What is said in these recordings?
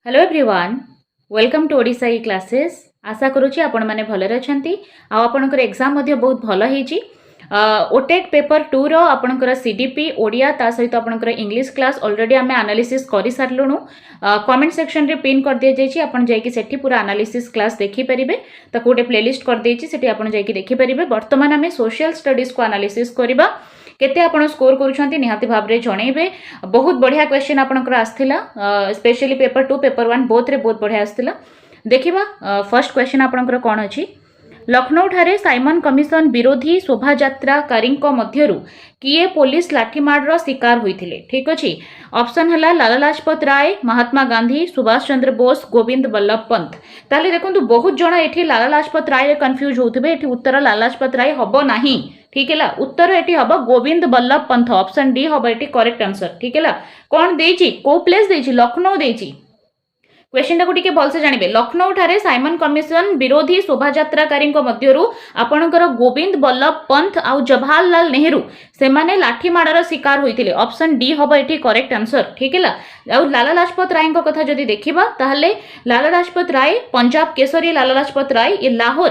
Hello everyone, welcome to Odisha E classes. आशा करुच्ची आपण मैंने भलरे अच्छी आपणकर एग्जाम बहुत भल होती। ओटेट पेपर 2 रो आपणकर सीडीपी ओडिया ता सहित आपणकर इंग्लिश क्लास ऑलरेडी आम एनालिसिस कर सारूँ। कमेंट सेक्शन रे पिन कर दिया जाइए, आपन जाइए सेठी पूरा एनालिसिस क्लास देखिपारे। ताको गोटे प्लेलिस्ट कर देछि, सेठी आपन जाइए देखिपारे। वर्तमान आम सोशल स्टडीज को एनालिसिस करबा। केते आपण स्कोर करूछंती निहाती भाव रे जणैबे। बहुत बढ़िया क्वेश्चन आपनकर आस्थिला, स्पेशली पेपर 2 पेपर 1 बोथ रे बहुत बढ़िया आस्थिला। देखिबा फर्स्ट क्वेश्चन आपनकर कोन अछि। लखनऊ ठारे साइमन कमिशन विरोधी शोभायात्राकारी मध्यरु किए पुलिस लाठीमार शिकार होइथिले? ठीक अछि। ऑप्शन हला लाला लाजपत राय, महात्मा गांधी, सुभाष चंद्र बोस, गोविंद बल्लभ पंत। ताले देखंतु बहुत जण एठी लाला लाजपत राय रे कंफ्यूज होउथबे। एठी उत्तर लाला लाजपत राय हबो नाही। ठीक है, उत्तर एटी हबो गोविंद बल्लभ पंत। ऑप्शन डी हबो एटी करेक्ट आंसर। ठीक है, कौन देछि को प्लेस देछि? लखनऊ देछि। क्वेश्चन टाको टिके भलसे जानिबे। लखनऊ ठारे साइमन कमिशन विरोधी शोभायात्राकारी मध्यरु आपणकर गोविंद बल्लभ पंत आउ जवाहरलाल नेहरू से माने लाठी माड़र शिकार होइतिले। ऑप्शन डी हबो एटी करेक्ट आंसर। ठीक है, आउ लाला लाजपत राय को कथा जदि देखिबा ताहले लाला लाजपत राय पंजाब केसरी लाला लाजपत राय ये लाहौर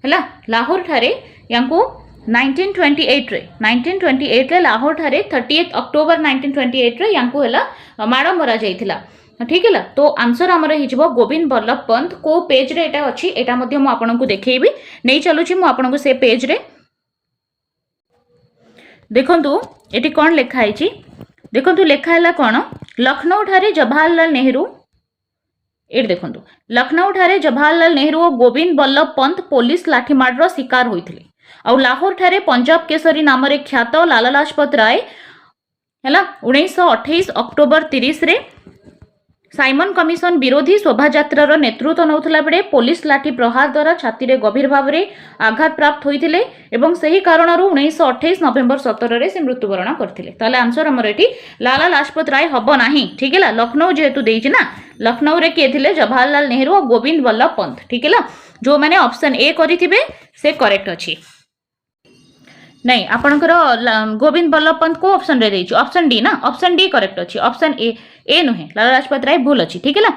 हला लाहौर ठारे यांको 1928 रे लाहौर ठारे 30 अक्टोबर 1928 रे यांको हला माड़ मरा जाइथिला। ठीक है, तो आंसर आमर हो गोविंद बल्लभ पंत। को पेज रे एटा अछि एटा मध्ये मु आपनकु देखैबी। नै चलुछि मु आपनकु से पेज रे। देखंतु एटी कोन लेखा आइछि। देखंतु लेखा हला कोन, लखनऊ ठारे जवाहरलाल नेहरू। एट देखंतु लखनऊ ठारे जवाहरलाल नेहरू और गोविंद बल्लभ पंत पुलिस लाठीमार शिकार होइथिले। आउ लाहौर ठारे पंजाब केसरी नाम रे ख्यात लाला लाजपत राय हला 1928 अक्टोबर 30 रे साइमन कमिशन विरोधी शोभायात्रार नेतृत्व नौथला बेले पुलिस लाठी प्रहार द्वारा छाती रे गभीर भाव रे आघात प्राप्त होइथिले एवं सही कारणरू 1928 नवेम्बर 17 रे से मृत्युवरण करथिले। ताले आंसर हमर एठी लाला लाजपत राय हबो नाही। ठीक है, लखनऊ जेहेतु देइछि ना, लखनऊ रे के थिले जवाहरलाल नेहरू और गोविंद बल्लभ पंत। ठीक है, जो माने ऑप्शन ए करिथिबे से करेक्ट अछि। नहीं आपणकर गोविंद बल्लभ पंत को ऑप्शन रे देइछु, ऑप्शन डी ना। ऑप्शन डी करेक्ट अछि। ऑप्शन ए नुहे, लाला लाजपत राय भूल अछि। ठीक है,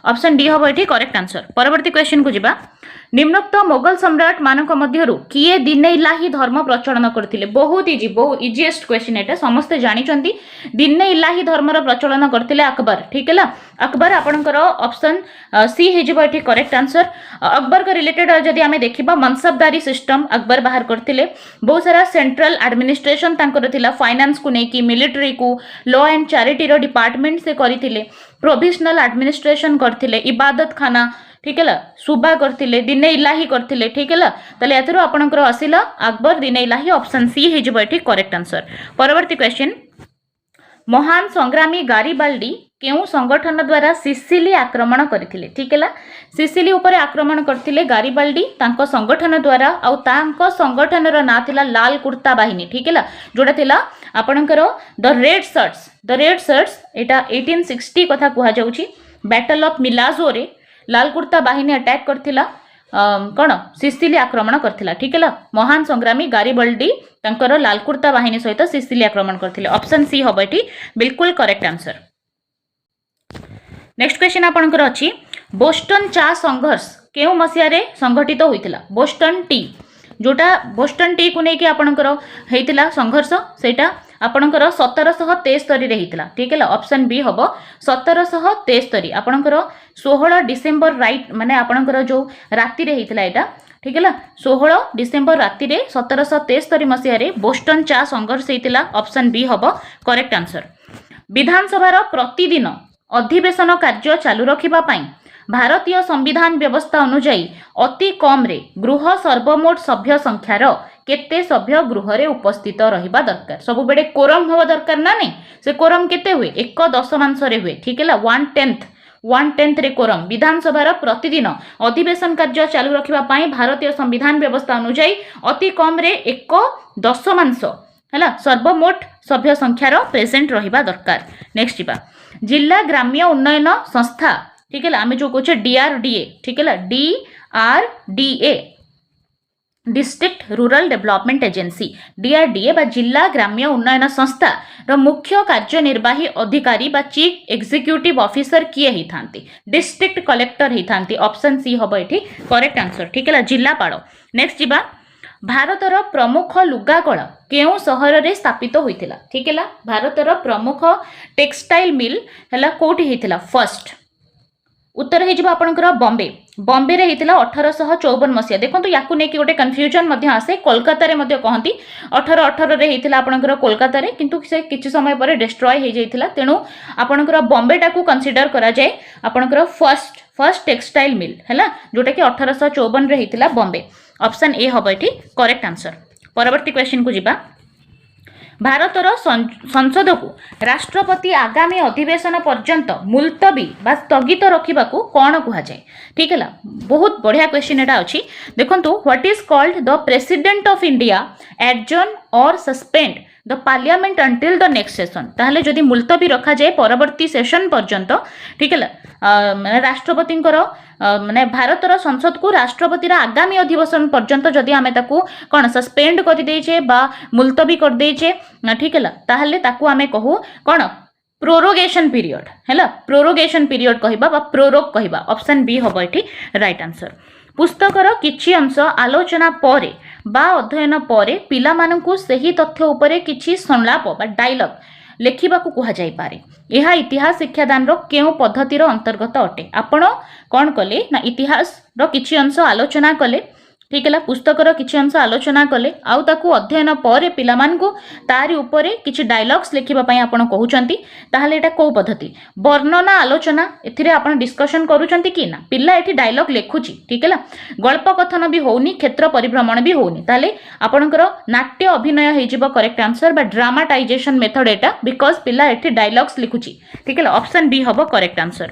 ऑप्शन डी हबो एठी करेक्ट आंसर। परवर्ती क्वेश्चन को जिबा। निम्नोक्त मोगल सम्राट मानक मध्यरु किए दिने इलाही धर्म प्रचलन करथिले? बहुत इजी, बहुत इजीएस्ट क्वेश्चन एटा, समस्ते जानि चंती। दिने इलाही धर्मर प्रचलन करथिले अकबर। ठीक है, अकबर आपणकर ऑप्शन सी हे जिबो एठी करेक्ट आंसर। अकबर के रिलेटेड जदि आमे देखिबा मनसबदारी सिस्टम अकबर बाहर करथिले। बहुत सारा सेंट्रल एडमिनिस्ट्रेशन तांकर थिला, फाइनेंस को नेकी, मिलिटरी को, लॉ एंड चैरिटी रो डिपार्टमेंट से करथिले, प्रोविजनल एडमिनिस्ट्रेशन करथिले, इबादत खाना, ठीक है, सुबा करथिले, दिने इलाही करथिले। ठीक है, तले एतरो आपनकर आसिला अकबर दिने इलाही। ऑप्शन सी हे जिबो एठी करेक्ट आंसर। परवर्ती क्वेश्चन। महान संग्रामी गारिबाल्डी केउ संगठन द्वारा सिसिली आक्रमण करथिले? ठीक है, सिसिली ऊपर आक्रमण करथिले गारिबाल्डी तांको संगठन द्वारा। आउ तांको संगठन रो ना थिला लाल कुर्ता बाहिनी। ठीक है, जोडा थिला आपनकर द रेड शर्ट्स एटा 1860 कथा कुहा जाउची। बैटल ऑफ मिलाजो रे लाल कुर्ता बाहिनी अटैक करथिला कौन सिसिली आक्रमण करथिला। ठीक है, महान संग्रामी गारिबाल्डी तांकर लाल कुर्ता बाहिनी सहित सिसिली आक्रमण करथिले। ऑप्शन सी हबो एठी बिल्कुल करेक्ट आंसर। नेक्स्ट क्वेश्चन आपनकर अछि। बोस्टन चा संघर्ष केउ मसिया रे संघटित होइतिला? बोस्टन टी, जोटा बोस्टन टी को नेकी आपनकर हेइतिला संघर्ष, सेटा आपनकर 1773 रे हेइतिला। ठीक है, ऑप्शन बी हबो 1773। आपनकर 16 डिसेंबर राइट माने आपनकर जो राति रे हेइतिला एटा। ठीक है, 16 डिसेंबर राति रे 1773 मसिया रे बोस्टन चा संघर्ष हेइतिला। ऑप्शन बी हबो करेक्ट आंसर। विधानसभा प्रतिदिन अधिवेशन कार्य चालू रखिबा पई भारतीय संविधान व्यवस्था अनुसार अति कम रे गृह सर्वमोट सभ्य संख्यार केते सभ्य गृह रे उपस्थित रहिबा दरकार? सब बेडे कोरम होबा दरकार ना नहीं? से कोरम केते हुए? 1/10 रे हुए। ठीक है, 1/10 रे कोरम। विधानसभा प्रतिदिन अधिवेशन कार्य चालू रखिबा पई भारतीय संविधान व्यवस्था अनुसार अति कम रे 1/10 हला सर्वमोट सभ्य संख्यार प्रेजेंट रहिबा दरकार। नेक्स्ट जिबा। जिला ग्राम्य उन्नयन संस्था, ठीक है, आमे जो कहछे डीआरडीए। ठीक है, DRDA district rural development agency DRDA बा जिला ग्राम्य उन्नयन संस्था रो मुख्य कार्यनिर्वाही अधिकारी बा चीफ एग्जीक्यूटिव ऑफिसर किए ही थांती डिस्ट्रिक्ट कलेक्टर ही थांती ऑप्शन सी हबो एठी करेक्ट आंसर ठीक है जिलापाल नेक्स्ट जिबा भारतर प्रमुख लुगाकल केउ सहर रे स्थापित होइतिला ठीक है भारतर प्रमुख टेक्सटाइल मिल हला कोठी हेतिला फर्स्ट उत्तर हो आपंकर बॉम्बे बॉम्बे रे हेतिला 1854 मसीहा देखो या गोटे कन्फ्यूजन आसे कोलकाता रे कहती 1818 रे हेतिला आपंकर कोलकाता रे किंतु से किछि समय पर डिस्ट्रॉय हो जाइतिला तेणु आपंकर बॉम्बे टाकू कंसीडर करा जाए आपंकर फर्स्ट टेक्सटाइल मिल है जोटा कि 1854 रे हेतिला बॉम्बे ऑप्शन ए हबो एठी करेक्ट आंसर परवर्ती क्वेश्चन को जिबा भारतर संसद को राष्ट्रपति आगामी अधिवेशन पर्यंत मुलतवी बा स्थगित रखा कौन कह जाए ठीक है बहुत बढ़िया क्वेश्चन एटा अछि देखंतु what is called the president of India adjourn और suspend the parliament until the next session ताहले जदि मुलतवी रखा जाए परवर्ती सेशन पर्यंत ठीक है माने राष्ट्रपति माने भारतर संसद को राष्ट्रपति आगामी अधिवेशन पर्यंत जदि आमे ताकू कौन सस्पेंड कर देचे बा मुलतवी कर देचे ठीक है ताहले ताकू आमे कहू कौन प्रोरोगेशन पीरियड है प्रोरोगेशन पीरियड कहबा बा प्रोरोग कहबा ऑप्शन बी हबो एठी राइट आंसर पुस्तकर किछि अंश आलोचना परे बा अध्ययन परे पिला मानकू सही तथ्य उपरे किछि संलाप बा डायलॉग लेखिबाकू कहा जाई पारे यह इतिहास शिक्षादान रो केउ पद्धतिर अंतर्गत अटे आपण कौन कले ना इतिहास रो किछि अंश आलोचना कले ठीक है पुस्तकर किछि अंश आलोचना कले आउ ताकू अध्ययन परे पिला मानकू तारि उपरे किछि डायलॉग्स लेखिबा पई आपण कहउचंती ताहले एटा को पद्धति वर्णना आलोचना एथिरे आपण डिस्कशन करूचंती कि ना पिल्ला एठी डायलॉग लेखुची ठीक है गल्प कथन भी होउनी क्षेत्र परिभ्रमण भी होउनी ताहले आपणकर नाट्य अभिनय हेजिबो करेक्ट आंसर बा ड्रामाटाइजेशन मेथड एटा बिकॉज पिल्ला एठी डायलॉग्स लिखुची ठीक है ऑप्शन बी हबो करेक्ट आंसर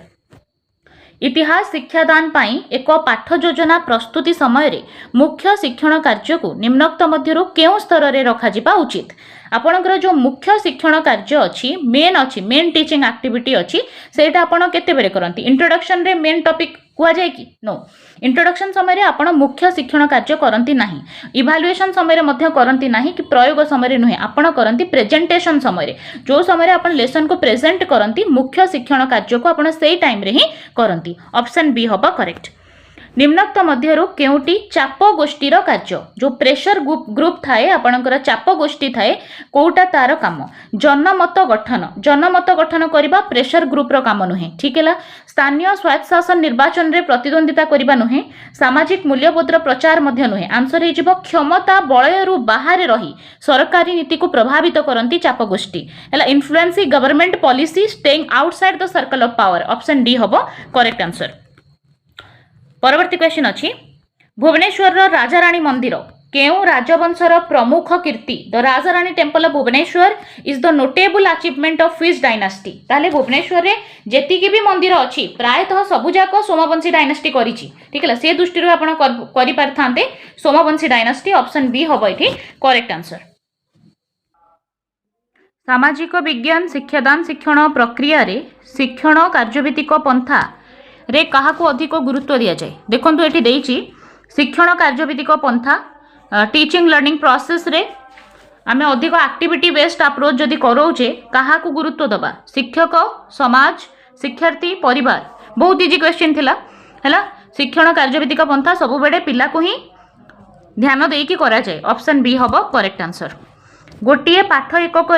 इतिहास शिक्षादान पाई एक पाठ योजना प्रस्तुति समय रे मुख्य शिक्षण कार्य को निम्नोक्त मध्यरु केउ स्तर रे रखा जिबा उचित आपणकर जो मुख्य शिक्षण कार्य अच्छी मेन टीचिंग एक्टिविटी अच्छी सेटा आपण केते बेरे करंती इंट्रोडक्शन रे मेन टॉपिक कुआ जाय कि नो इंट्रोडक्शन समय रे आपण मुख्य शिक्षण कार्य करंती नाही इवैल्यूएशन समय रे मध्य करंती नाही कि प्रयोग समय रे नुहे आपण करंती प्रेजेंटेशन समय रे जो समय रे आपण लेसन को प्रेजेंट करंती मुख्य शिक्षण कार्य को आपण सेही टाइम रे ही करंती ऑप्शन बी हबा करेक्ट निम्नोक्त मध्यरु केउटी चाप गोष्ठीर कार्य जो प्रेशर ग्रुप थाए आपणकर चाप गोष्ठी थाए कोउटा तार काम जनमत गठन करिबा प्रेशर ग्रुप रो काम नुहे ठीक है स्थानीय स्वायत्त शासन निर्वाचन रे प्रतिद्वंदिता करिबा नुहे सामाजिक मूल्यबोधर प्रचार मध्य नुहे आंसर हे जिवो क्षमता बलयरु बाहर रही सरकारी नीति को प्रभावित करंती चाप गोष्ठी हला influencing government policy staying outside the circle of power option D हबो करेक्ट आंसर परवर्ती क्वेश्चन अच्छी भुवनेश्वर राजाराणी मंदिर केउ राजवंशर प्रमुख कीर्ति the Rajarani temple of Bhubaneswar is the notable achievement of which dynasty ताले भुवनेश्वर रे जेतिकी भी मंदिर अच्छी प्रायतः सबुजाक सोमवंशी डायनास्टी करिछि ठीक है से दृष्टि आपण करि पारथांते सोमवंशी डायनास्टी ऑप्शन बी हबो एठी करेक्ट आंसर सामाजिक विज्ञान शिक्षादान शिक्षण प्रक्रिया रे शिक्षण कार्यभित्तिक पंथा रे कहा को अधिक गुरुत्व दिया जाए देखंतु एठी देइछि शिक्षण कार्यभित्तिक पंथा टीचिंग लर्निंग प्रोसेस रे आमे अधिक एक्टिविटी बेस्ड अप्रोच जदि करोचे कहा को गुरुत्व दबा शिक्षक समाज शिक्षार्थी परिवार बहुत इजी क्वेश्चन थिला हैला शिक्षण कार्यभित्तिक पंथा सब बेडे पिला को ही ध्यान देकी करा जाए ऑप्शन बी हबो करेक्ट आंसर गोटे पाठ एकक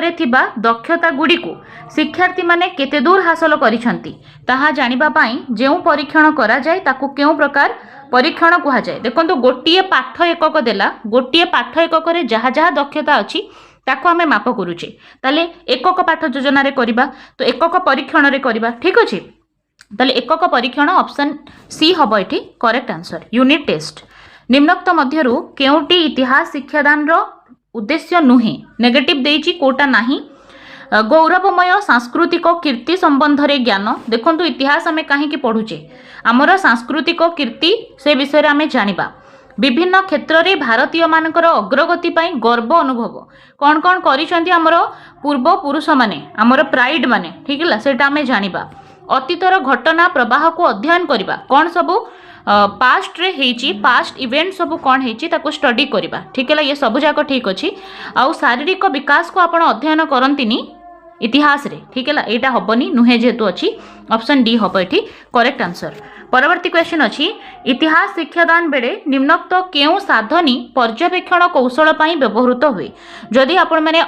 दक्षता गुड़ी को शिक्षार्थी माने केते दूर हासिल करिसंती ताहा जानिबा पाई जेउ परीक्षण करा जाए ताकू केउ प्रकार परीक्षण कहा जाए देखंतु गोटे पाठ एकक देला गोटे पाठ एकक रे जहा जहा दक्षता अछि ताकू आमे माप करूचे ताले एकक पाठ योजना रे करिबा तो एकक परीक्षण रे करिबा ठीक अछि ताले एकक परीक्षण ऑप्शन सी हबो एठी करेक्ट आंसर यूनिट टेस्ट निम्नोक्त मध्यरु केउटी इतिहास शिक्षादान रो उद्देश्य नुहे नेगेटिव देइछि कोटा नाही गौरवमय सांस्कृतिक कीर्ति संबंध रे ज्ञान देखंतु इतिहास आमे काहे की पढुचे हमर सांस्कृतिक कीर्ति से विषय रे आमे जानिबा विभिन्न क्षेत्र रे भारतीय मानकर अग्रगति पई गर्व अनुभव कोन कोन करिसंती हमर पूर्व पुरुष माने हमर प्राइड माने ठीक है सेटा आमे जानिबा अतीतर घटना प्रवाह को अध्ययन करबा कौन सबू पास्ट रे हेची पास्ट इवेंट सबू कौन हेची ताको स्टडी करबा ठीक है ये सब जाक ठीक अच्छी आउ शारीरिक विकास को आपण अध्ययन करंतिनी इतिहास रे ठीक है एटा हबनी नुहे जेतु अच्छी ऑप्शन डी हब एठी करेक्ट आंसर। परवर्ती क्वेश्चन अच्छी इतिहास शिक्षादान बेले निम्नोक्त केउ साधनी पर्यवेक्षण कौशल पई व्यवहृत हुए जदि आपण माने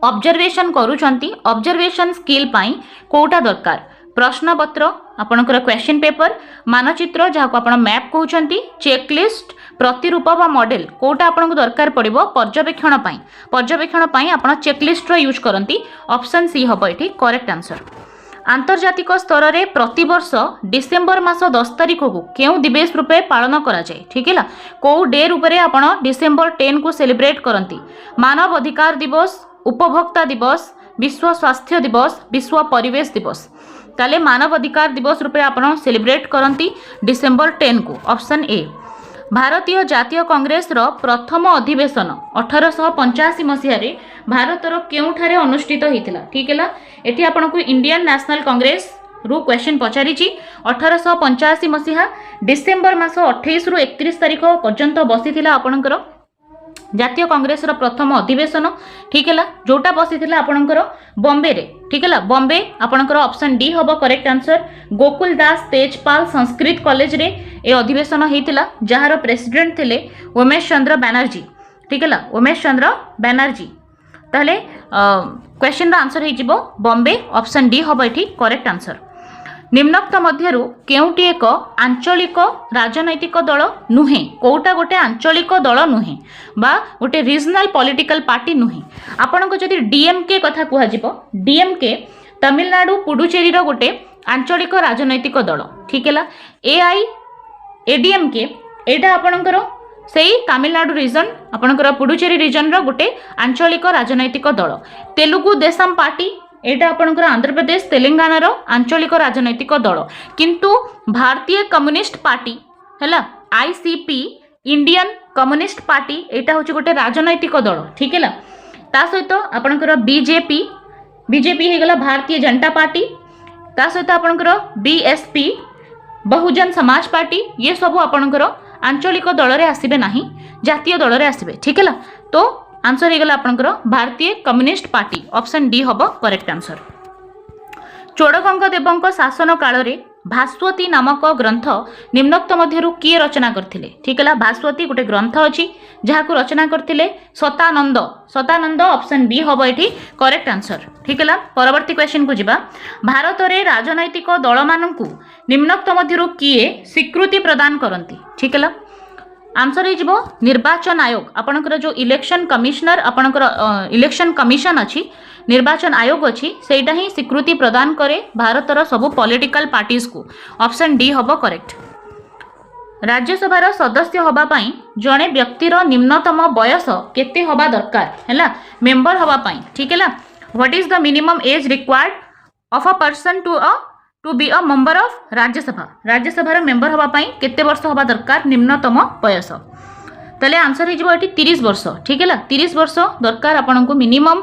ऑब्जर्वेशन करूछंती ऑब्जर्वेशन स्किल पई कोटा दरकार प्रश्नपत्र आपणकर क्वेश्चन पेपर मानचित्र जहाँ आपण मैप कहते चेकलिस्ट प्रतिरूप बा मॉडल कोटा आपन दरकार पड़ो पर्यवेक्षण आप चेकलिस्ट यूज करती ऑप्शन सी हम ये करेक्ट आंसर। आंतर्जातिक स्तर में प्रतिवर्ष डिसेम्बर मास 10 तारिख को क्यों दिवस रूपे पालन करा जाए ठीक है कौ डे रूपे आप डिसेम्बर 10 को सेलिब्रेट करती मानव अधिकार दिवस उपभोक्ता दिवस विश्व स्वास्थ्य दिवस विश्व परिवेश दिवस ताले मानव अधिकार दिवस रूपे आपण सेलिब्रेट करती डिसेम्बर 10 को ऑप्शन ए। भारतीय जातीय कांग्रेस रो प्रथम अधिवेशन 1885 मसीह भारतर केउठारे अनुष्ठित होइतिला ठीक है एठी आपण को इंडियन नेशनल कांग्रेस रु क्वेश्चन पचारि 1885 मसीहा डिसेम्बर मास 28 रु 31 तारिख पर्यंत बसीथिला आपणकर जातीय कांग्रेस रो प्रथम अधिवेशन ठीक है जोटा बसीथिला आपणकर बॉम्बे रे ठीक है बॉम्बे आपणकर ऑप्शन डी हबो करेक्ट आंसर। गोकुल दास तेजपाल संस्कृत कॉलेज रे ए अधिवेशन होइतिला जहार प्रेसिडेंट थिले उमेश चंद्र बनर्जी ठीक है उमेश चंद्र बनर्जी ताले क्वेश्चन रा आंसर हे जिवो बॉम्बे ऑप्शन डी हबो एठी करेक्ट आंसर। निम्नोक्त मध्यरु केउटी एक आंचलिक राजनैतिक दल नुहे कोटा गोटे आंचलिक दल नुहे बा गोटे रीजनल पॉलिटिकल पार्टी नुहे आपण को जदि डीएमके कथा कुहा जिवो डीएमके तमिलनाडु पुडुचेरी रो गोटे आंचलिक राजनैतिक दल ठीक है एआई एडीएमके एटा आपणकर सेई तमिलनाडु रीजन आपणकर पुडुचेरी रीजन रो गोटे आंचलिक राजनैतिक दल। तेलुगु देशम पार्टी एटा आपणकर आंध्र प्रदेश तेलंगाना रो आंचलिक राजनैतिक दल किंतु भारतीय कम्युनिस्ट पार्टी हैला आईसीपी इंडियन कम्युनिस्ट पार्टी एटा होची गोटे राजनैतिक दल ठीक है ता सहित आपणकर बीजेपी बीजेपी हे गला भारतीय जनता पार्टी ता सहित आपणकर बीएसपी बहुजन समाज पार्टी ये सब आपणकर आंचलिक दल रे आसीबे नाही जातीय दल रे आसीबे ठीक है तो आंसर होगा आपंकर भारतीय कम्युनिस्ट पार्टी ऑप्शन डी हम करेक्ट आंसर। चोड़गंग देव शासन काल में भास्वती नामक ग्रंथ निम्नोक्त मध्यरु किए रचना करथिले ठीक है भास्वती गोटे ग्रंथ अच्छी जहाँ को रचना करथिले सतानंद सतानंद ऑप्शन बी हम ये करेक्ट आंसर ठीक है। परवर्ती क्वेश्चन को जिबा भारत में राजनैतिक दल मानकु निम्नोक्त मध्यरु किए स्वीकृति प्रदान करती ठीक है आंसर हो निर्वाचन आयोग आपणकर जो इलेक्शन कमिश्नर आपणकर इलेक्शन कमिशन अच्छी निर्वाचन आयोग अच्छी सेटा ही स्वीकृति प्रदान करे भारतर सबु पॉलिटिकल पार्टीज को ऑप्शन डी हम करेक्ट। राज्यसभार सदस्य हवा पाई जड़े व्यक्तिर निम्नतम बयस केते हवा दरकार है मेंबर हवा पाई ठीक है what is the minimum age required of a person to be a member of Rajya Sabha राज्यसभार मेंबर हवा पाई केते वर्ष हवा दरकार निम्नतम बयस ताले आंसर हो 30 वर्ष ठीक है 30 वर्ष दरकार आपन को मिनिमम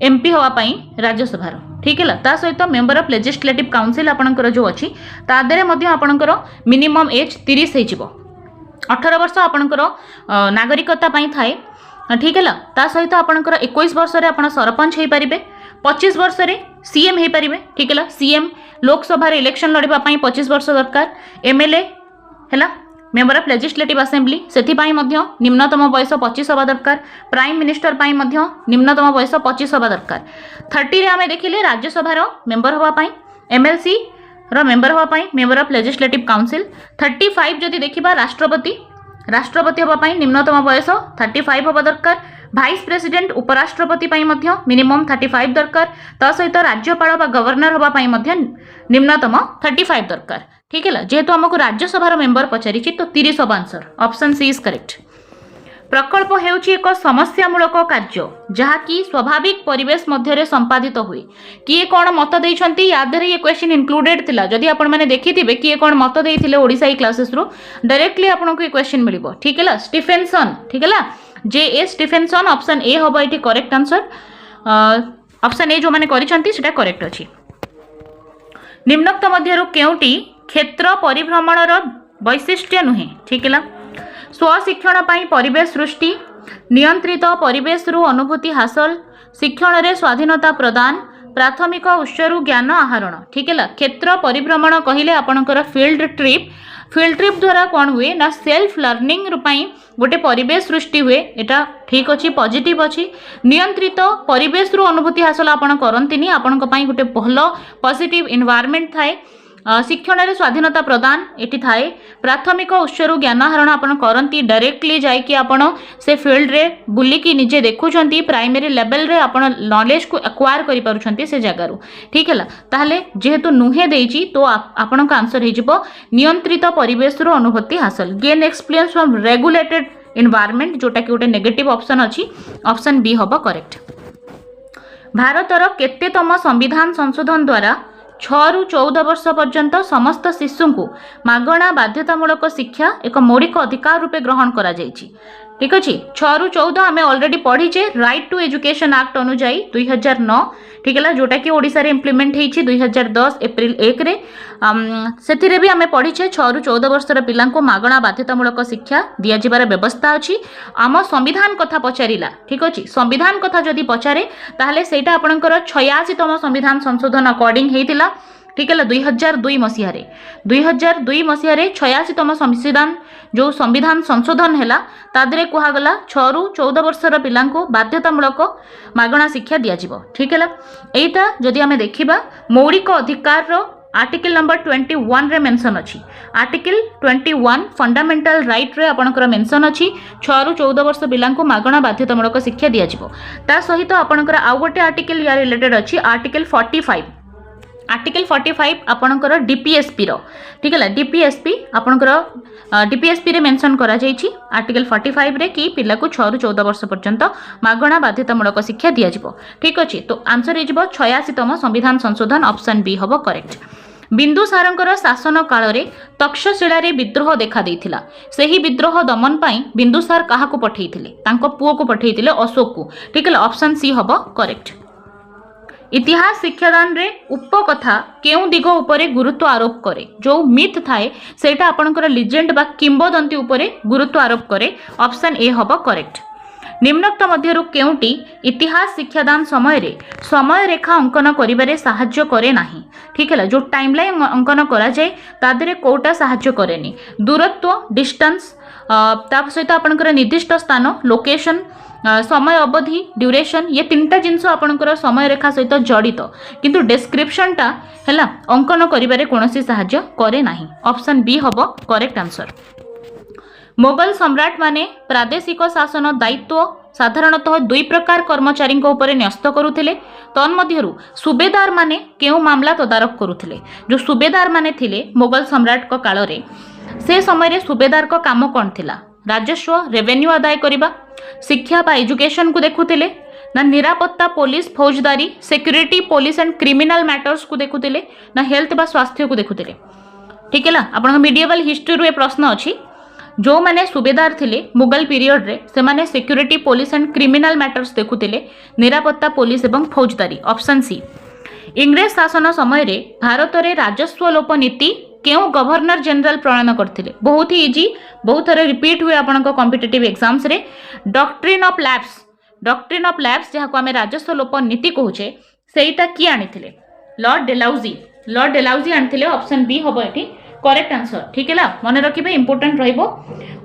एमपी हवा पाई राज्यसभार ठीक है ता सहित मेंबर ऑफ लेजिस्लेटिव काउंसिल आपनकर जो अच्छी तादरे मध्य आपनकर मिनिमम एज 30 हो 18 वर्ष आपनकर नागरिकता पाई थाए ठीक है ता सहित आपनकर 21 वर्ष रे आपण सरपंच हो पारिबे 25 वर्ष रे सीएम हो पारिबे ठीक है सीएम लोकसभा इलेक्शन लड़िबा पाई 25 वर्ष दरकार एमएलए है मेंबर ऑफ लेजिस्लेटिव असेंबली से निम्नतम बयस 25 हवा दरकार प्राइम मिनिस्टर पाई निम्नतम बयस 25 हवा दरकार 30 रे आमे देखिले राज्यसभार मेंबर हवा पाई एमएलसी रो मेंबर हवा पाई मेंबर ऑफ लेजिस्लेटिव काउंसिल 35 जदि देखिबा राष्ट्रपति हवा पाई निम्नतम बयस 35 हवा दरकार भाइस प्रेसिडेंट उपराष्ट्रपति पाई मध्य मिनिमम 35 दरकार ता सहित राज्यपाल बा गवर्नर हवा पाई मध्य निम्नतम 35 दरकार ठीक है जेहेतु हमको राज्यसभार मेंबर पचारि तो 30 हवा answer option C is correct. प्रकल्प हेउछि एक समस्यामूलक कार्य जहाँकि स्वाभाविक परिवेश मध्य संपादित हुए किए कौन मत देइछंती याद रे ये क्वेश्चन इंक्लूडेड थिला जदि आपण माने देखिथिबे किए कौन मत देइथिले ओडिसा ई क्लासेस रो डायरेक्टली आपनको ये क्वेश्चन मिलिबो ठीक है स्टीफेनसन ठीक है जे ए स्टीफेनसन ऑप्शन ए हबो एठी करेक्ट आंसर ऑप्शन ए जो माने करिसंती सेटा करेक्ट अछि। निम्नोक्त मध्यरु केउटी क्षेत्र परिभ्रमणर वैशिष्ट्य नुहे ठीक है स्वशिक्षण पाई परिवेश सृष्टि नियंत्रित परिवेश रु अनुभूति हासिल शिक्षण रे स्वाधीनता प्रदान प्राथमिक उत्सरु ज्ञान आहरण ठीक है क्षेत्र परिभ्रमण कहले आपणकर फील्ड ट्रिप द्वारा कौन हुए ना सेल्फ लर्निंग रूपाई गोटे परिवेश सृष्टि हुए एटा ठीक अच्छी पॉजिटिव अच्छी नियंत्रित परिवेश रु अनुभूति हासिल आपण करंतिनी आपण गोटे भल पॉजिटिव एनवायरनमेंट थाए शिक्षण रे स्वाधीनता प्रदान एटी थाए प्राथमिक उत्सरु ज्ञान आहरण आपण करंती डायरेक्टली जाइकी आपण से फील्ड रे बुलिकी निजे देखुछंती प्राइमरी लेवल रे आपण नॉलेज को एक्वायर करि पारुछंती से जगह रु ठीक है ताहले जेहेतु नुहे देइची तो आपण का आंसर हे जिवो नियंत्रित परिवेश रो अनुभूति हासिल gain experience from regulated environment जोटा कि गोटे नेगेटिव ऑप्शन अछि ऑप्शन बी हबो करेक्ट भारतर केतेतम संविधान संशोधन द्वारा 6 रु 14 वर्ष पर्यंत समस्त शिशु को मागणा बाध्यतामूलक शिक्षा एक मौलिक अधिकार रूपे ग्रहण करा जायछि ठीक अच्छे 6 रु 14 आम ऑलरेडी पढ़ीचे राइट टू एजुकेशन एक्ट अनुजाई 2009 ठीक है जोटा कि ओडिशा रे इम्प्लीमेंट होईछि 2010 एप्रिल 1 रे से भी आम पढ़ीचे 6 रु 14 वर्षर पिला मागणा बाध्यतामूलक शिक्षा दिया जिबार व्यवस्था अच्छी आम संविधान कथा पचारिला ठीक अच्छे संविधान कथा जदि पचारे ताहले सेटा आपणकर 86तम संविधान संशोधन अकॉर्डिंग हेतिला ठीक है 2002 मसीह 2002 86तम संविधान जो संविधान संशोधन है तादरे कहगला 6 रु 14 वर्षर पिला बाध्यतामूलक मागणा शिक्षा दिज्व ठीक है यहीटा जदि आम देखा मौलिक अधिकार आर्टिकल नंबर 21 रे मेंशन अच्छी आर्टिकल 21 फंडामेंटल राइट रे आपणकर मेंशन अच्छी 6 रु 14 वर्ष पिला मागणा बाध्यतामूलक शिक्षा दिज्व ता सहित आपणकर आउ गोटे आर्टिकल या रिलेटेड अच्छी आर्टिकल 45 आपणकर डीपीएसपी रो ठीक है डीपीएसपी आपणकर डीपीएसपी रे मेंशन करा जायछि आर्टिकल 45 रे कि पिला को 6 रु 14 वर्ष पर्यंत मागणा बाध्यतामूलक शिक्षा दिया जिवो ठीक अछि तो आंसर हे जिवो 86तम संविधान संशोधन ऑप्शन बी हबो करेक्ट बिंदुसारंकर शासन काल रे तक्षशिला रे विद्रोह देखा देइथिला सेही विद्रोह दमन पाई बिंदुसार काहा को पठेइथिले तांको पुओ को पठेइथिले अशोक को ठीक है ऑप्शन सी हबो करेक्ट इतिहास शिक्षादान रे उपकथा केउ दिग उपरे गुरुत्व आरोप करे जो मिथ थाए सेटा आपनकर लिजेंड बा किंबदंती उपरे गुरुत्व आरोप करे ऑप्शन ए हबो करेक्ट निम्नोक्त मध्यरु केउटी इतिहास शिक्षादान समय रे समय रेखा अंकन करिबारे सहाय्य करे नाही ठीक है जो टाइमलाइन अंकन करा जाए तादरे कोटा सहाय्य करेनी दूरत्व डिस्टेंस ता सहित आपनकर निर्दिष्ट स्थान लोकेशन समय अवधि ड्यूरेशन ये तीनटा जिनस आपनकर समय रेखा सहित जड़ित किंतु डिस्क्रिप्शनटा हैला अंकन करिबारे कोनोसी सहाय्य करे नाही ऑप्शन बी हबो करेक्ट आंसर मोगल सम्राट माने प्रादेशिक शासन दायित्व साधारणतः दुई प्रकार कर्मचारी उपरे न्यस्त करुथिले तन्मध्यरु सुबेदार माने केउ मामला तदारक करुथिले जो सुबेदार माने थिले मोगल सम्राट को काल रे से समय रे सुबेदार को काम कोन थिला राजस्व रेवेन्यू आदाय करिबा शिक्षा बा एजुकेशन को देखुथिले ना निरापत्ता पुलिस फौजदारी security police and criminal matters को देखुथिले ना हेल्थ बा स्वास्थ्य को देखुथिले ठीक है ला आपण मिडिएवल हिस्ट्री रो ए प्रश्न अछि जो माने सुबेदार थिले मुगल पीरियड रे से माने security police and criminal matters देखुथिले निरापत्ता पुलिस एवं फौजदारी ऑप्शन सी इंग्रेज शासन समय रे भारत रे राजस्व लोप नीति केउ गवर्नर जनरल प्रणयन करथिले बहुत ही इजी बहुत थरे रिपीट हुए आपन को कॉम्पिटिटिव एग्जाम्स रे डॉक्ट्रिन ऑफ लैप्स जहा को हमें राजस्व लोप नीति कहूचे सेटा की आनिथिले लॉर्ड डेलाउजी आनिथिले ऑप्शन बी हबो एठी करेक्ट आंसर ठीक है मन रखिबे इंपोर्टेंट रहिबो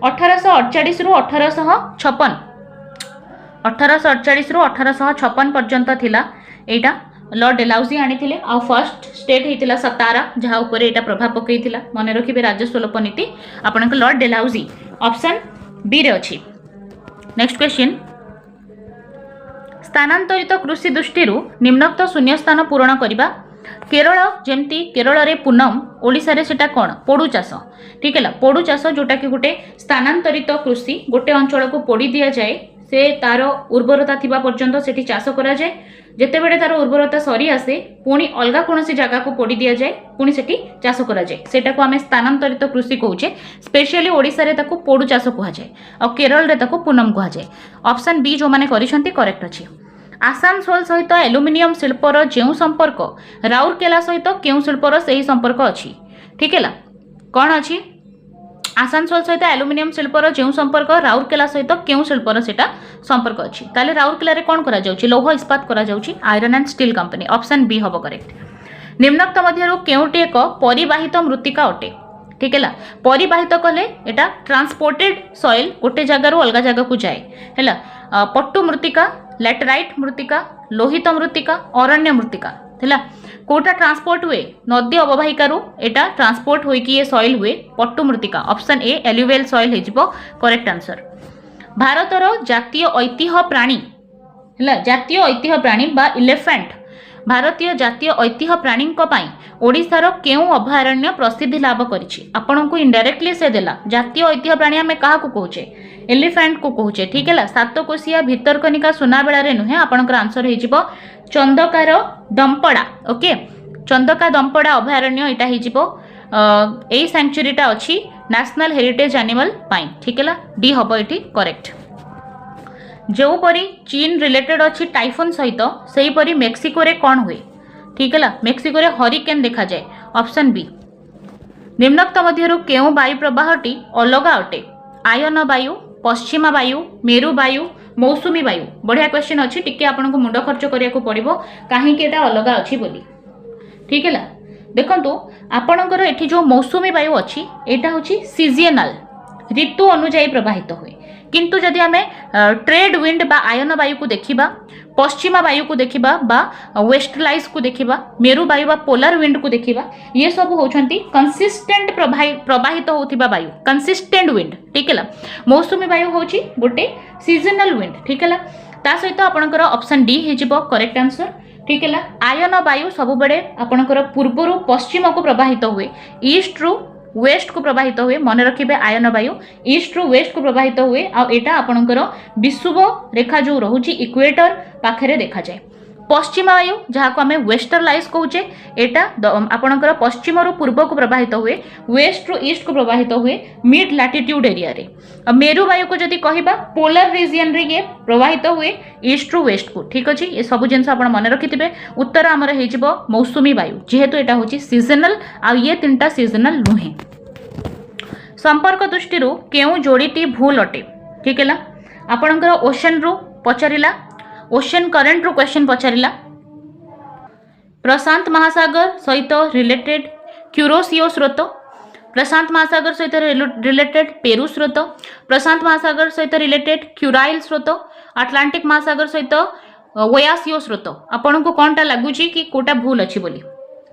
1848 रु 1848 रु 1856 पर्यंत थिला एटा लॉर्ड डेलाउजी आनिथिले आ फर्स्ट स्टेट हेतिला सतारा जहा ऊपर एटा प्रभाव पकईथिला मन रखिबे राजस्व लोप नीति आपनक लॉर्ड डेलाउजी ऑप्शन बी रे अछि नेक्स्ट क्वेश्चन स्थानांतरित कृषि दृष्टि निम्नोक्त शून्य स्थान पूरण करिबा केरल जेमती केरल रे पूनम ओडिशा रे सेटा कोन पोडू चाष ठीक है पोडू चाष जोटा कि गोटे स्थानांतरित कृषि गोटे अंचल को पोड़ी दिया जाए से तार उर्वरता थिबा पर्यंत सेठी चाष करा जाए जेते बेले तार उर्वरता सरी आसे पुणी अलगा कोनोसी जगह को पोड़ी दिया जाए पुणी सेठी चाष करा जाए सेटा को हमें स्थानांतरित कृषि कहूचे स्पेशली ओडिशा रे ताको पोडू चाष कहा जाए और केरल रे ताको पूनम कहा जाए ऑप्शन बी जो माने करिसंती करेक्ट अछि आसानसोल सहित एल्युमिनियम शिल्पर जो संपर्क राउरकेला सहित क्यों शिल्पर से ही संपर्क अच्छी ठीक है कौन अच्छी आसानसोल सहित एल्युमिनियम शिल्पर जो संपर्क राउरकेला सहित क्यों शिल्पर से संपर्क अच्छी ताले राउरकेला कौन करा जाउची लौह इस्पात करा जाउची iron and steel company option B हम करेक्ट निम्नोक्त मध्यरु केउटी एक परिवाहित मृत्तिका अटे ठीक है परिवाहित कले एटा ट्रांसपोर्टेड सॉइल गोटे जगार अलग जगह को जाए है पट्टू मृत्तिका लैटेराइट मृत्तिका लोहित मृत्तिका अरण्य मृत्तिका है कोटा ट्रांसपोर्ट हुए नदी अववाहिकारु एटा ट्रांसपोर्ट होइकी ये सॉइल हुए पट्टू मृत्तिका ऑप्शन ए एल्युवियल सॉइल हेजिबो करेक्ट आंसर भारतर जातीय ऐतिह्य प्राणी है जातीय ऐतिह्य प्राणी बा इलेफेंट भारतीय जातीय ऐतिह्य प्राणी ओडिशार केउ अभयारण्य प्रसिद्धि लाभ करिछि आपन को इनडायरेक्टली से देला जातीय ऐतिह्य प्राणी आमे कहा को कहूचे एलिफेंट को कहूचे ठीक है सातकोशिया भितरकनिका सुनाबेड़ा रे नुहे आपनकर आंसर हेजिबो चंदकार दंपड़ा ओके चंदका दंपड़ा अभयारण्य एटा हेजिबो एई सेंचुरीटा अछि नेशनल हेरिटेज एनिमल पाई ठीक है डी हबो एठी करेक्ट जो परी चीन रिलेटेड अच्छी टाइफोन सहित से परी मेक्सिको रे कौन हुए ठीक है मेक्सिको रे हरिकेन देखा जाए ऑप्शन बी निम्नोक्त मध्यरु केउ वायु प्रवाहटी अलग अटे आयन वायु पश्चिमा वायु मेरु वायु मौसुमी वायु बढ़िया क्वेश्चन अच्छी टिके आपन को मुंड खर्च करिया को पड़िबो काहे कि एटा अलग अछि बोली ठीक है देखंतु आपनकर एठी जो मौसुमी वायु अछि एटा होछि सीजनल ऋतु अनुଯାयी प्रवाहित हुए किंतु जदि आमे ट्रेड विंड बा आयन वायु को देखिबा पश्चिमा वायु को देखिबा बा वेस्टलाइज को देखिबा मेरु वायु बा पोलर विंड को देखिबा ये सब होछंती कंसिस्टेंट प्रवाहित होथिबा वायु कंसिस्टेंट विंड ठीक है मौसुमी वायु होछि गोटे सीजनल विंड ठीक है ता सहित आपनकर ऑप्शन डी हेजिबो करेक्ट आंसर ठीक है आयन वायु सब बड़े आपनकर पूर्वरु पश्चिम को प्रवाहित हुए ईस्ट रु वेस्ट को प्रवाहित हुए मन रखिबे आयन वायु ईस्ट रु वेस्ट को प्रवाहित हुए आ एटा आपनकर विषुव रेखा जो रहुची इक्वेटर पाखरे देखा जाए पश्चिमा वायु जहाँ को आम वेस्टरलाइज कहूचे एटा आपनकर पश्चिम रु पूर्व को प्रवाहित हुए वेस्ट रु ईस्ट को प्रवाहित हुए मिड लैटिट्यूड एरिया रे मेरु वायु को जदि कहिबा पोलर रीजन रे ये प्रवाहित हुए ईस्ट रु वेस्ट को ठीक अछि ये सब जिंस आपण मन रखिथिबे उत्तर हमर हेजिबो मौसुमी वायु जेहेतु एटा होची सीजनल आ ये तीनटा सीजनल नुहे संपर्क दृष्टि केउ जोड़ीटी भूल अटे ठीक है आपनकर ओशन रु पचारिला ओशन करेंट रु क्वेश्चन पचारिला प्रशांत महासागर सहित रिलेटेड क्यूरोसियो स्रोत प्रशांत महासागर सहित रिलेटेड पेरू स्रोत प्रशांत महासागर सहित रिलेटेड क्यूराइल स्रोत अटलांटिक महासागर सहित ओयासियो स्रोत आपन को कौनटा लगुची कि कोटा भूल अच्छी बोली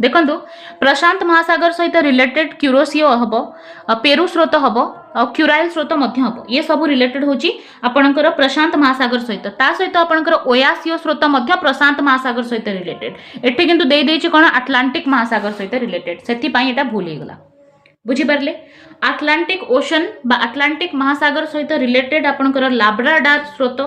देखंतु प्रशांत महासागर सहित रिलेटेड क्यूरोसियो हबो पेरू स्रोत हबो और क्यूराइल स्रोत मध्य हबो ये सब रिलेटेड होची आपनकर प्रशांत महासागर सहित ता सहित आपनकर ओयासियो स्रोत मध्य प्रशांत महासागर सहित रिलेटेड एठी किंतु देई देछि कोन अटलांटिक महासागर सहित रिलेटेड सेति पई एटा भूल हे गला बुझी परले अटलांटिक ओशन बा अटलांटिक महासागर सहित रिलेटेड आपनकर लाब्राडोर स्रोत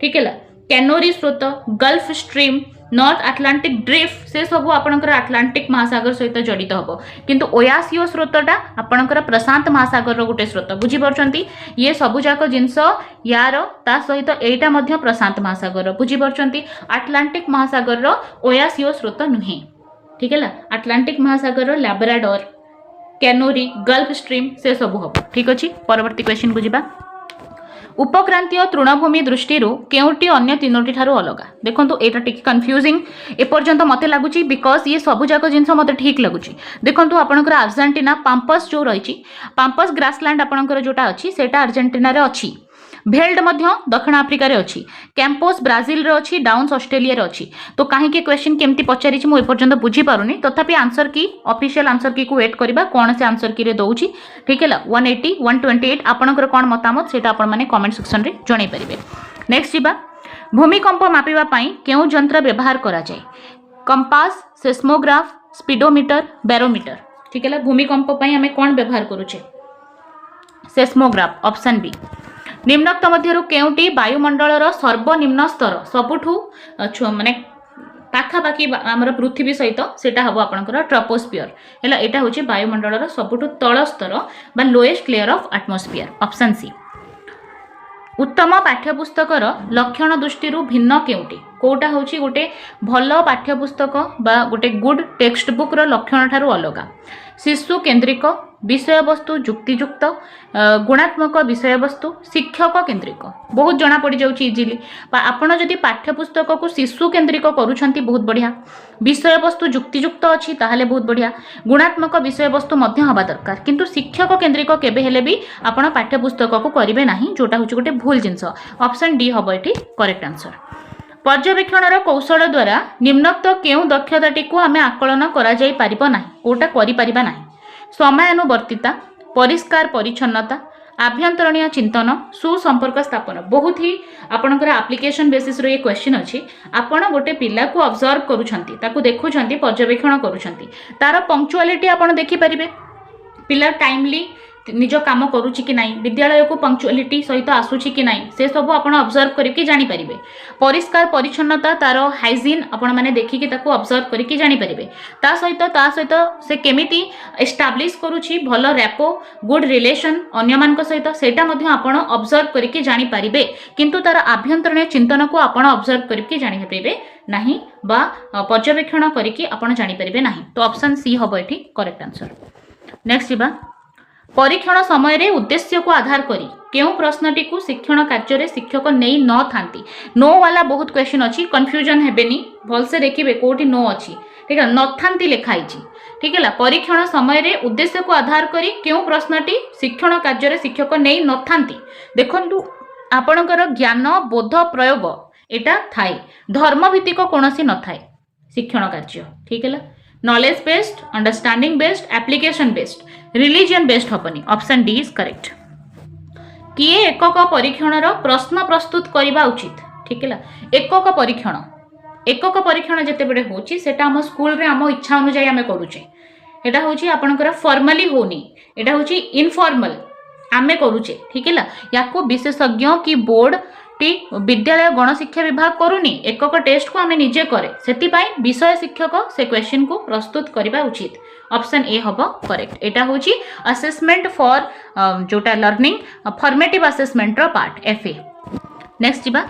ठीक है कैनोरी स्रोत gulf stream north Atlantic drift से सब आपनकर अटलांटिक महासागर सहित जड़ित हबो किंतु ओयासियो स्रोतटा आपनकर प्रशांत महासागर रो गुटे स्रोत बुझी परछंती ये सब जाक जिंस यार ता सहित एटा मध्य प्रशांत महासागर बुझी परछंती अटलांटिक महासागर रो ओयासियो स्रोत नुहे ठीक है अटलांटिक महासागर रो लैब्राडोर कैनोरी गल्फ स्ट्रीम से सब हबो ठीक अछि परवर्ती क्वेश्चन बुझिबा उपक्रांतीय तृणभूमि दृष्टि केउटी अन्य तीनोटी ठारू अलग देखो एटा टिक कन्फ्यूजिंग एपर्यंत मते लगुची बिकॉज ये सबु जाक जिनस मते ठीक लगुची देखो आपनकर अर्जेंटीना पाम्पस जो रही पाम्पस ग्रासलैंड आपनकर जोटा अच्छी सेटा अर्जेंटीना रे अच्छी भेल्ड मध्य दक्षिण आफ्रिका रे अच्छी कैंपोस ब्राजिल रे अच्छी डाउन्स ऑस्ट्रेलिया रे अच्छी तो कहीं क्वेश्चन केमती पचारि मु एपर्यंत बुझी पारुनी तथापि आंसर की ऑफिशियल आंसर की को वेट करबा कौन से आंसर की रे दउची ठीक है 180 128 आपनकर कोन मतामत सेटा आपण माने कमेंट सेक्शन रे जणाई परिबे नेक्स्ट जीबा भूमिकंप मापिबा पई केउ यंत्र व्यवहार करा जाय कंपास सेस्मोग्राफ स्पीडोमीटर बैरोमीटर ठीक है भूमिकंप पई हमें कोन व्यवहार करूचे सेस्मोग्राफ ऑप्शन बी निम्नोक्त मध्यरु केउटी वायुमंडलर सर्वनिम्न स्तर सबुठू माने पाखापाखि आमर पृथ्वी सहित सेटा हबो आपनकर ट्रोपोस्फियर हैला एटा होची वायुमंडलर सबुठू तळ स्तर बा lowest layer of atmosphere option C उत्तम पाठ्यपुस्तकर लक्षण दृष्टि भिन्न केउटी कोटा होची गोटे भल पाठ्यपुस्तक बा गोटे गुड टेक्स्ट बुक रो लक्षण ठारू अलगा शिशु केन्द्रिक विषय वस्तु जुक्तियुक्त गुणात्मक विषय वस्तु शिक्षक केन्द्रिक बहुत जना पड़ जाऊँ इजिली आपण जदि पाठ्यपुस्तक को शिशु केन्द्रिक करुछंती बहुत बढ़िया विषय वस्तु जुक्तियुक्त अच्छी ताहले बहुत बढ़िया गुणात्मक विषय वस्तु मध्य हवा दरकार किंतु शिक्षक केन्द्रिक केबे हेले भी आपण पाठ्यपुस्तक को करिवे नाही जोटा होची गोटे भूल जिंस ऑप्शन डी हबो एठी करेक्ट आंसर पर्यवेक्षण कौशल द्वारा निम्नोक्त केउं दक्षताटी को आमे आकलन करा जाई परिबो नाही कोटा करि परिबा नाही समयानुवर्तिता परिष्कार परिच्छन्नता आभ्यंतरणीय चिंतन सुसंपर्क स्थापन बहुत ही आपणकर एप्लिकेशन बेसिस रो ये क्वेश्चन अछि आपण गोटे पिला को ऑब्जर्व करूछंती ताकू देखुछंती पर्यवेक्षण करूछंती तार पंक्चुअलिटी आपण देखि परिबे पिला टाइमली निज काम करुच्ची कि नाई विद्यालय को पंक्चुअलिटी सहित आसुची कि नाई से सब आपण ऑब्जर्व करके जानि परिबे परिष्कार परिच्छन्नता तार हाइजीन आपण माने देखिकी ताको ऑब्जर्व करके जानि परिबे ता सहित से केमिति एस्टाब्लिश करूची भलो रैपो गुड रिलेशन अन्य मान सहित सेटा मध्ये आपण ऑब्जर्व करके जानि परिबे किंतु तार आभ्यंतरणीय चिंतन को आपण ऑब्जर्व करके जानि परिबे नाही बा पर्यवेक्षण करके आपण जानि परिबे नाही तो ऑप्शन सी हबो एठी करेक्ट आंसर नेक्स्ट बा परीक्षण समय रे उद्देश्य को आधार करी केउ प्रश्नटी को शिक्षण कार्य रे शिक्षक नहीं न थांती नो वाला बहुत क्वेश्चन अच्छी कंफ्यूजन हेबेनी भलसे देखिबे कोठी नो अच्छी ठीक है न थांती लिखाई ठीक है परीक्षण समय रे उद्देश्य को आधार करी केउ प्रश्नटी शिक्षण कार्य रे शिक्षक नहीं न थांती देखंतु आपणकर ज्ञान बोध प्रयोग एटा थाए धर्म भित्तिक कोनोसी न थाए शिक्षण कार्य ठीक है knowledge based understanding based application based religion based हबनी ऑप्शन डी इज करेक्ट किए एकक परीक्षण प्रश्न प्रस्तुत करने उचित ठीक है एकक परीक्षण जिते बड़े होची सेटा हम स्कूल रे हम इच्छा अनुसार आम करुचे एटा होची आपनकर फॉर्मली होनी एटा होची इनफॉर्मल आमे करुचे ठीक है या विशेषज्ञ की बोर्ड टी विद्यालय गणशिक्षा विभाग करूनी एकक टेस्ट को आमे निजे करे सेति विषय शिक्षक से क्वेश्चन को प्रस्तुत करबा उचित ऑप्शन ए हबो करेक्ट एटा होची असेसमेंट फॉर जोटा लर्निंग फॉर्मेटिव असेसमेंट रो पार्ट एफए नेक्स्ट जिबा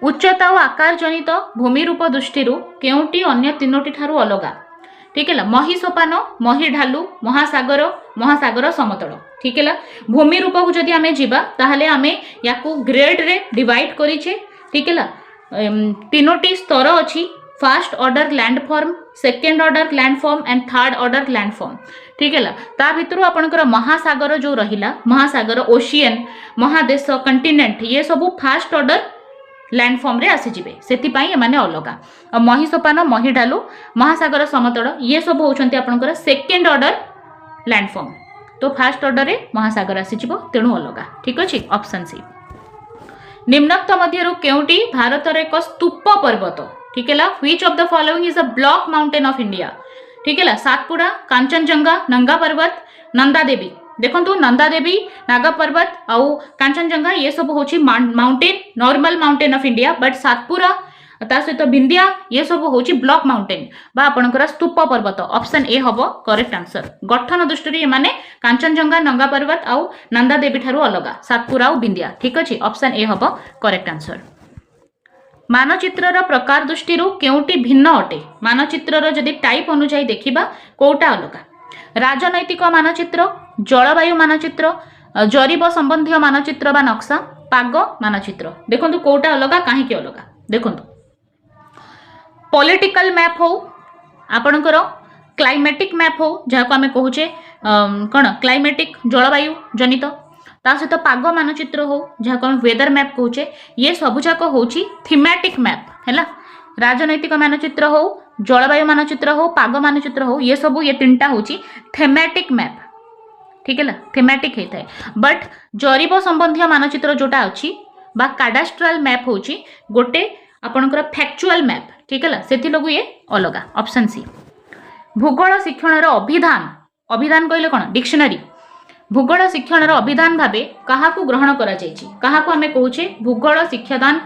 उच्चता और आकार जनित भूमि रूप दृष्टि केउटी अन्य तीनोटी ठारू अलगा ठीक है मही सोपान मही ढालू महासागर महासागर समतल ठीक है भूमि रूप को जदि आमे जीवा ताहले आमे याकू ग्रेड रे डिवाइड करिछे ठीक है तीनोटी स्तर अछि first order landform second order landform and third order landform ठीक है ता भितरु आपनकर महासागर जो रहिला महासागर ओशियन महादेश कंटिनेंट ये सब फर्स्ट ऑर्डर लैंडफॉर्म रे आसी जिवे सेति पई माने अलगा मही सोपान मही ढालू महासागर समतल ये सब होउछंती आपनकर सेकेंड ऑर्डर लैंडफॉर्म तो फर्स्ट ऑर्डर रे महासागर आसी जिवो तेणु अलगा ठीक अछि ऑप्शन सी निम्नोक्त मध्यरु केउटी भारत रे एक स्तूप पर्वत ठीक है which of the following is a block mountain of India ठीक है सातपुड़ा कांचनजंगा नंगा पर्वत नंदा देवी देखंतु नंदा देवी नागा पर्वत आउ कांचनजंगा ये सब होची mountain normal mountain of India but Satpura ता सहित बिंदिया ये सब होची ब्लॉक माउंटेन बा आपनकर स्तूप पर्वत ऑप्शन ए हबो करेक्ट आंसर गठन दृष्टि माने कांचनजंगा नंगा पर्वत आउ नंदा देवी ठारू अलगा सातपुरा आउ बिंदिया ठीक अछि ऑप्शन ए हबो करेक्ट आंसर मानचित्रर प्रकार दृष्टि केउटी भिन्न अटे मानचित्रर जदि टाइप अनुसार देखिबा कोटा अलगा राजनैतिक मानचित्र जलवायु मानचित्र जरीब संबंधी मानचित्र बा नक्शा पाग मानचित्र देखंतु कोटा अलगा काहे अलगा देखंतु पॉलिटिकल मैप हो आपणकर क्लाइमेटिक मैप हो जहाँ आम कहूचे कौन क्लाइमेटिक जलवायु जनित ता सहित पाग मानचित्र हो जहाँ आम वेदर मैप कहूचे ये सबुजाक होची थीमेटिक मैप है राजनैतिक मानचित्र हो जलवायु मानचित्र हो पाग मानचित्र हो ये सब ये तीनटा होची थीमेटिक मैप ठीक है थीमेटिक होता है बट जरीब संबंधी मानचित्र जोटा अच्छी बा काडास्ट्राल मैप होची गोटे आपणकर फैक्चुअल मैप ठीक है से ये अलगा ऑप्शन सी भूगोल शिक्षण अभिधान अभिधान कहले कौन डिक्शनरी भूगोल शिक्षण अभिधान भावे क्या ग्रहण करा आमे कहूचे भूगोल शिक्षादान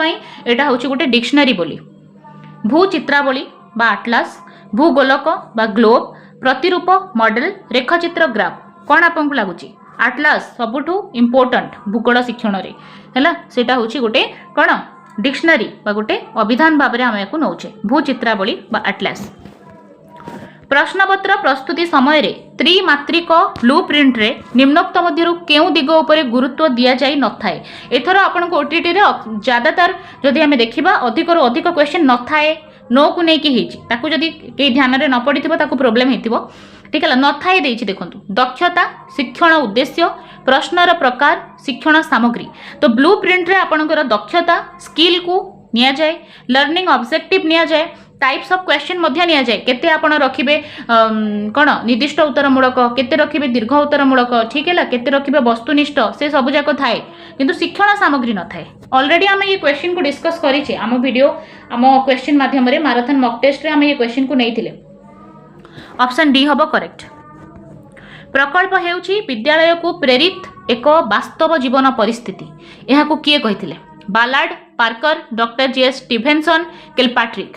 एटा होची गोटे डिक्शनरी बोली भूचित्रावली बा आटलास भूगोलक बा ग्लोब प्रतिरूप मॉडल रेखाचित्र ग्राफ कौन आपको लगुच आटलास सबुठू इम्पोर्टेंट भूगोल शिक्षण रे हैला सेटा होची गोटे कौन डिक्शनरी बा गोटे अभिधान भाव में आम या नौचे भूचित्रावली बा आटलास। प्रश्नपत्र प्रस्तुति समय रे त्रिमात्रिक ब्लू प्रिंट रे निम्नोक्त मध्यरु केउ दिग उपरे गुरुत्व दिया जाई न थाए। एथर आपनको ओटीटी रे ज्यादातर जदि हमें देखिबा अधिक रु अधिक क्वेश्चन न थाए नो को नै कि हेची ताकू जदि के ध्यान रे न पडिथिबो ताकू प्रॉब्लम हेतिबो ठीक है। न थाए देछि देखंतु दक्षता शिक्षण उद्देश्य प्रश्नर प्रकार शिक्षण सामग्री। तो ब्लू प्रिंट रे आपनकर दक्षता स्किल को निया जाए लर्निंग ऑब्जेक्टिव निया जाए टाइप्स ऑफ क्वेश्चन मध्य निया जाए केते आपण रखिबे कोन निर्दिष्ट उत्तरमूलक केते रखिबे दीर्घ उत्तरमूलक ठीक है केते रखिबे वस्तुनिष्ठ से सब जाक थाए किंतु शिक्षण सामग्री न थाए। ऑलरेडी आम ये क्वेश्चन को डिस्कस करिछे आम वीडियो आम क्वेश्चन माध्यम रे मैराथन मॉक टेस्ट रे आम ये क्वेश्चन को नैथिले। ऑप्शन डी हबो करेक्ट। प्रकल्प हेउची विद्यालय को प्रेरित एक वास्तव जीवन परिस्थिति एहा को किए कहिथिले बालार्ड पार्कर डॉक्टर जे.एस. स्टीफेनसन किलपाट्रिक।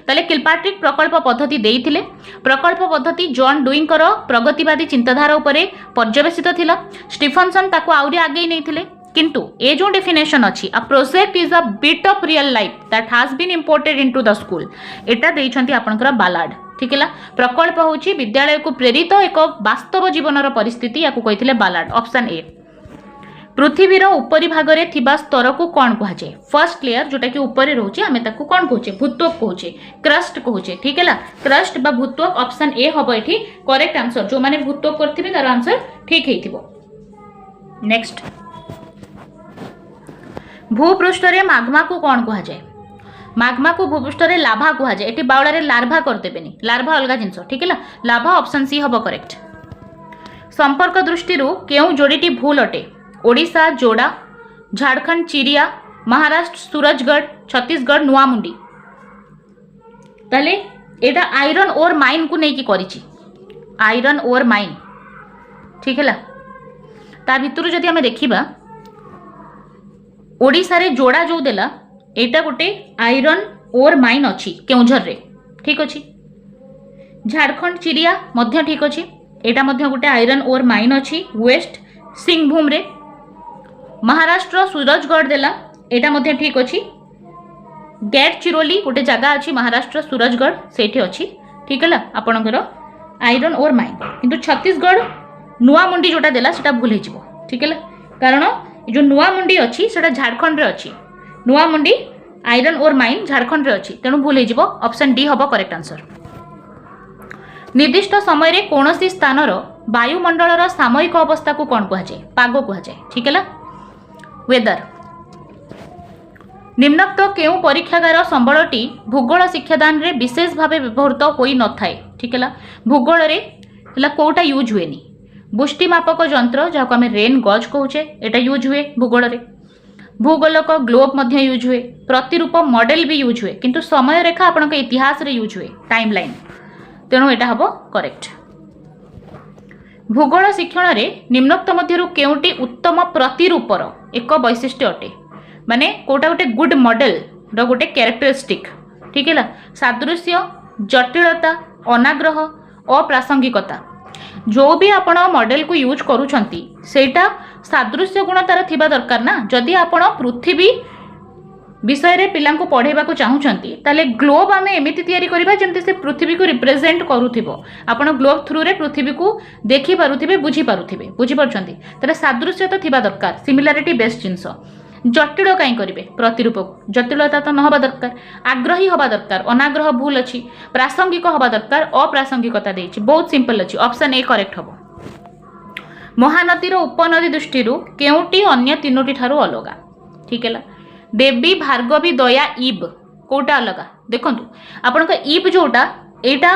ताले किलपाट्रिक प्रकल्प पद्धति देइथिले। प्रकल्प पद्धति जॉन डुइंकर प्रगतिवादी चिंताधारा उपरे पर्यवेसित थिला। स्टीफेनसन ताको आउरी आगे नैथिले किंतु ए जो डेफिनेशन अछि a project is a bit of real life that has been imported into the school एटा देइछंती आपनकर बालार्ड ठीक है। प्रकल्प होची विद्यालय को प्रेरित एक वास्तव जीवनर परिस्थिति या कही बालार्ड। Option A. पृथ्वीर उपरी भाग में थिबा स्तर को कौन कह जाए फर्स्ट लेयर जोटा कि ऊपर रोचे आम ताकू कौन कहचे भूत्वक कहचे क्रस्ट कहचे ठीक है क्रस्ट बा भूत्वक। ऑप्शन ए हम ये करेक्ट आंसर जो माने भूत्वक करथिबे तार आंसर ठीक हेतिबो। नेक्स्ट भूपृष्ठ रे माग्मा को कौन कह जाए माग्मा को भूपृष्ठ रे लाभा कह जाए। एटी बावला रे लार्भा करदेबेनी लार्भा अलग जिनस ठीक है लाभा। ऑप्शन सी हम करेक्ट। संपर्क दृष्टि केउ जोड़ीटी भूल अटे ओडिशा जोड़ा झारखंड चिरिया महाराष्ट्र सूरजगढ़ छत्तीसगढ़ नुआमुंडी। ताले एटा आयरन ओर माइन को नहीं करिछि आयरन ओर माइन ठीक है ता भितरु जदि हमें देखिबा ओडिशा रे जोड़ा जो देला एटा गोटे आयरन ओर माइन अच्छी केउझर रे ठीक अच्छी। झारखंड चिरिया मध्य ठीक अच्छी एटा मध्य गोटे आयरन ओर माइन अच्छी वेस्ट सिंहभूम रे। महाराष्ट्र सूरजगढ़ देला एटा मध्य ठीक अच्छी। गैट चिरोली गोटे जगह अच्छी महाराष्ट्र सूरजगढ़ सेठी अच्छी ठीक है आपणकर आयरन ओर माइन किंतु छत्तीसगढ़ नुआमुंडी जोटा देला सेटा भूल हो ठीक है कारण जो नुआमुंडी अच्छी सेटा झारखंड रे अच्छी नुआमुंडी आयरन ओर माइन झारखंड रे अच्छी तेणु भूल हो। ऑप्शन डी हम करेक्ट आंसर। निर्दिष्ट समय रे कोनोसी स्थानर वायुमंडलर सामयिक अवस्था को कौन कह जाए पाग कह जाए ठीक है वेदर। निम्नोक्त केउ परीक्षागार संबलटी भूगोल शिक्षादान रे विशेष भाव व्यवहृत होई न थाए ठीक है भूगोल रे हला कोटा यूज हुएनी बुष्टिमापक यंत्र जहाँ आम रेन गज कहूचे एटा यूज हुए भूगोल रे। भूगोलक ग्लोब मध्य यूज हुए प्रतिरूप मॉडल भी यूज हुए किंतु समय रेखा आपण इतिहास रे यूज हुए टाइम लाइन तेणु एटा हबो करेक्ट। भूगोल शिक्षण रे निम्नोक्त मध्यरु केउटी उत्तम प्रतिरूपर एक वैशिष्ट्य अटे माने कोटा गोटे गुड मॉडल रो गोटे कैरेक्टरिस्टिक ठीक है सादृश्य जटिलता अनाग्रह अप्रासंगिकता जो भी आपण मॉडल को यूज करूछंती सेटा सादृश्य गुण तार थिबा दरकार ना। जदि आपण पृथ्वी विषय रे पिला को पढ़ेबा को चाहूछंती ताले ग्लोब आमे एमिति तयारी करबा जेमति से पृथ्वी को रिप्रेजेंट करूथिबो आपण ग्लोब थ्रू रे पृथ्वी को देखि पारुथिबे बुझी पारुछंती ताले सादृश्य तो थिबा दरकार सिमिलारिटी बेस्ड जिंस। जटिल कहीं करेंगे प्रतिरूप को जटिलता तो नहबा दरकार आग्रही हवा दरकार अनाग्रह भूल अच्छी प्रासंगिक हवा दरकार अप्रासंगिकता देछि बहुत सिंपल अच्छी। ऑप्शन ए करेक्ट हम। महानदीर उपनदी दृष्टि केउटी अन्य तीनोटी ठारू अलगा ठीक है देवी भार्गवी दया ईब कोटा अलगा देखंतु आपण ईब जोटा एटा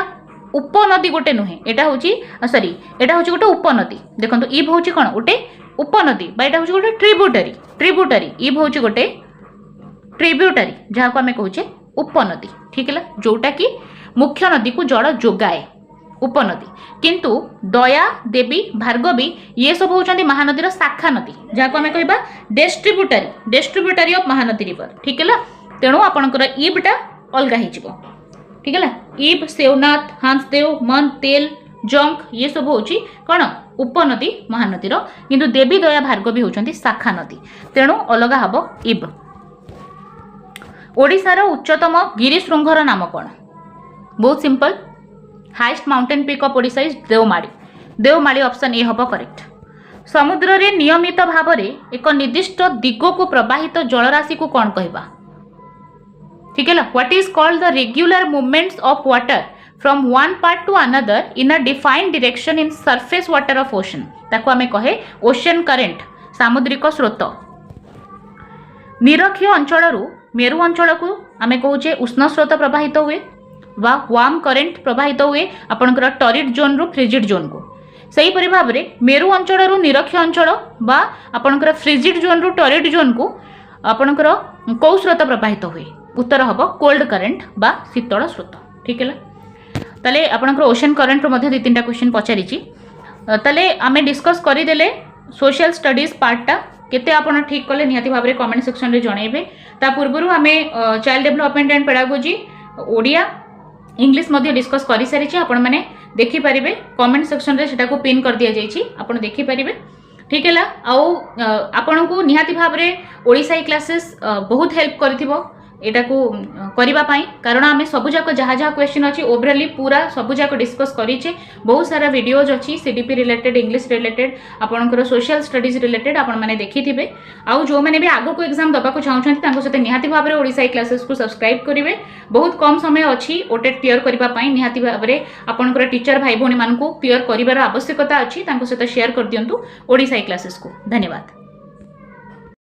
उपनदी गोटे नुहे एटा होची सॉरी एटा होची गोटे उपनदी देखंतु ईब होची कोन गोटे उपनदी बा एटा होची गोटे ट्रिब्यूटरी ईब होची गोटे ट्रिब्यूटरी जहाँ को आम कहूचे उपनदी ठीक है जोटा कि मुख्य नदी को जल जोगाए उपनदी किंतु दया देवी भार्गवी ये सब होचंदी महानदीर शाखा नदी जहाँ को आम कहबा डिस्ट्रीब्यूटरी ऑफ महानदी रिवर ठीक है तेणु आपणकर ईबटा अलगा हो ठीक है ईब सेवनाथ हांसदेव मन तेल जंक ये सब होची कौन उपनदी महानदीर किंतु देवी दया भार्गवी होचंदी शाखा नदी तेणु अलगा हबो ईब। ओडिशार उच्चतम गिरिशृंगर नाम कौन? बहुत simple, highest mountain peak of Odisha is Devmali. Devmali option A हबो करेक्ट। समुद्र रे नियमित भाव में एक निर्दिष्ट दिग को प्रवाहित जलराशि को कौन कहबा? ठीक है ना, what is called the regular movements of water from one part two another in a defined direction in surface water of ocean, ताको आमे कहे ओशन करेंट, सामुद्रिक स्रोत। निरक्षीय अंचल मेरु अंचल को आमे कहूचे उष्ण स्रोत प्रवाहित हुए वा वार्म करेंट प्रवाहित हुए आपणकर टॉरिड जोन रु फ्रिजिड जोन को। सही परि भाव में मेरु अंचल रु निरक्षीय अंचल बा आपणकर फ्रिजिड जोन रु टॉरिड जोन को आपणकर कौ स्रोत प्रवाहित हुए? उत्तर हबो कोल्ड करेंट बा शीतल स्रोत। ठीक है, ताले आपणकर ओशन करेंट रो मध्ये 2-3टा क्वेश्चन पचारिछि। ताले आमे डिस्कस करिदेले सोशल स्टडीज पार्टटा केते आपण ठीक कले निहाती भाव में कमेंट सेक्शन रे जणेबे। ता पूर्वरु आमे child development and pedagogy Odia English मध्ये डिस्कस करि सारिछि। आपण माने देखि परिबे, कमेंट सेक्शन रे सेटा को पिन कर दिया जाइछि, आपण देखि परिबे। ठीक है, आउ आपण को निहाती भाव में ओडिशाई क्लासेस बहुत हेल्प करथिबो एटा को करिबा पाई, कारण आमे सबुजाक जहाँ जहाँ क्वेश्चन अच्छी ओवरअली पूरा सबुजाक डिस्कस करिचे। बहुत सारा वीडियोज अच्छी सीडीपी रिलेटेड, इंग्लिश रिलेटेड, आपणकर सोशल स्टडीज रिलेटेड आपण माने देखिथिबे। आउ जो माने भी आगो को एग्जाम दबा को चाहउछन्ति तांको सते निहाती भाव में ओडिशाई क्लासेस को सब्सक्राइब करिवे। बहुत कम समय अच्छी ओटेट क्लियर करिबा पाई, निहाती भाव में आपणकर टीचर भाई भौणी मानकु क्लियर करिवार आवश्यकता अच्छी, तांको सते शेयर कर दियंतु ओडिशाई क्लासेस को। धन्यवाद।